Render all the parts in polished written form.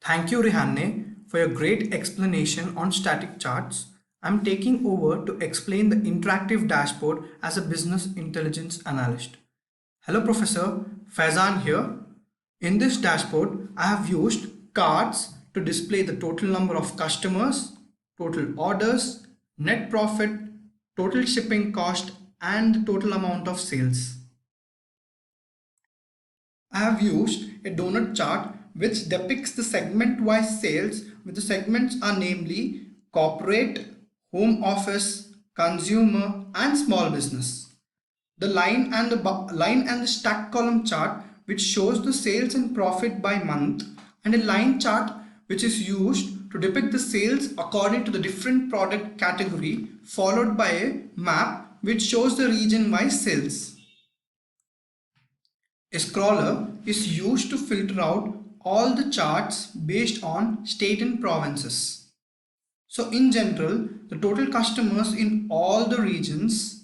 Thank you, Rihanne, for your great explanation on static charts. I'm taking over to explain the interactive dashboard as a business intelligence analyst. Hello, Professor Faizan here. In this dashboard, I have used cards to display the total number of customers, total orders, net profit, total shipping cost, and the total amount of sales. I have used a donut chart which depicts the segment-wise sales, with the segments are namely corporate, home office, consumer and small business. The line and the stack column chart which shows the sales and profit by month, and a line chart which is used to depict the sales according to the different product category, followed by a map which shows the region-wise sales. A scroller is used to filter out all the charts based on state and provinces. So in general, the total customers in all the regions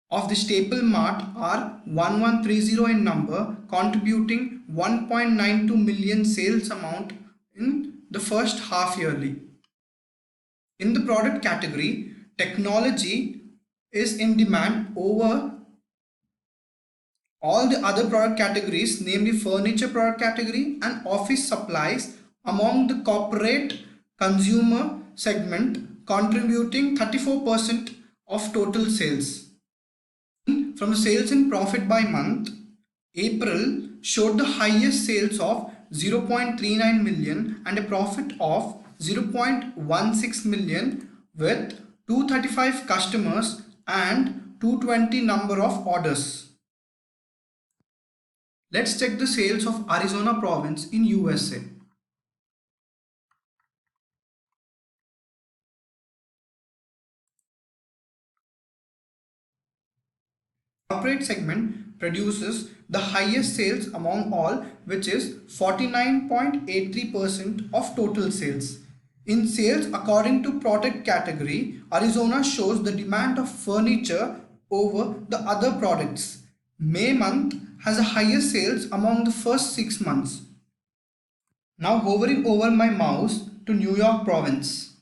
of the staple mart are 1130 in number, contributing 1.92 million sales amount in the first half yearly. In the product category, technology is in demand over all the other product categories, namely furniture product category and office supplies, among the corporate consumer segment, contributing 34% of total sales. From the sales and profit by month, April showed the highest sales of 0.39 million and a profit of 0.16 million, with 235 customers and 220 number of orders. Let's check the sales of Arizona province in USA. Corporate segment produces the highest sales among all, which is 49.83% of total sales. In sales according to product category, Arizona shows the demand of furniture over the other products. May month has the highest sales among the first 6 months. Now hovering over my mouse to New York province.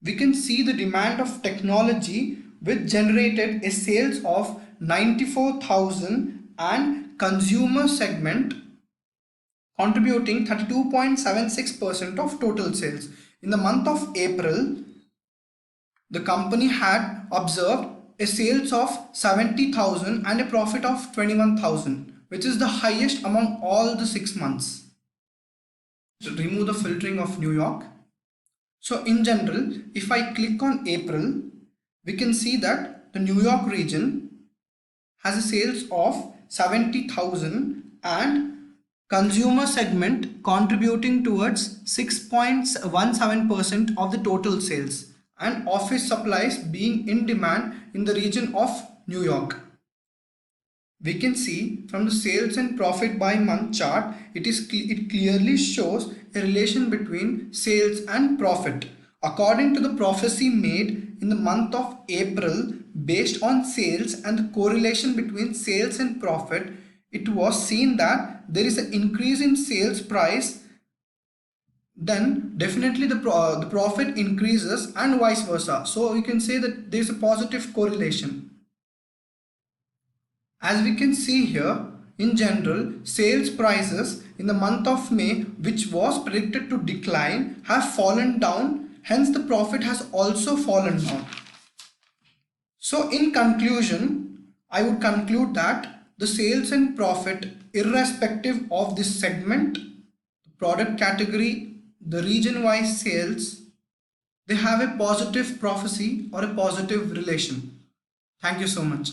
We can see the demand of technology which generated a sales of 94,000 and consumer segment contributing 32.76% of total sales. In the month of April, the company had observed a sales of 70,000 and a profit of 21,000, which is the highest among all the 6 months. Remove the filtering of New York. So in general, if I click on April, we can see that the New York region has a sales of 70,000 and consumer segment contributing towards 6.17% of the total sales, and office supplies being in demand in the region of New York. We can see from the sales and profit by month chart, it clearly shows a relation between sales and profit. According to the prophecy made in the month of April based on sales and the correlation between sales and profit, it was seen that there is an increase in sales price, then definitely the profit increases and vice versa. So you can say that there is a positive correlation. As we can see here, in general, sales prices in the month of May, which was predicted to decline, have fallen down. Hence, the profit has also fallen down. So in conclusion, I would conclude that the sales and profit, irrespective of this segment, product category, the region-wise sales, they have a positive prophecy or a positive relation. Thank you so much.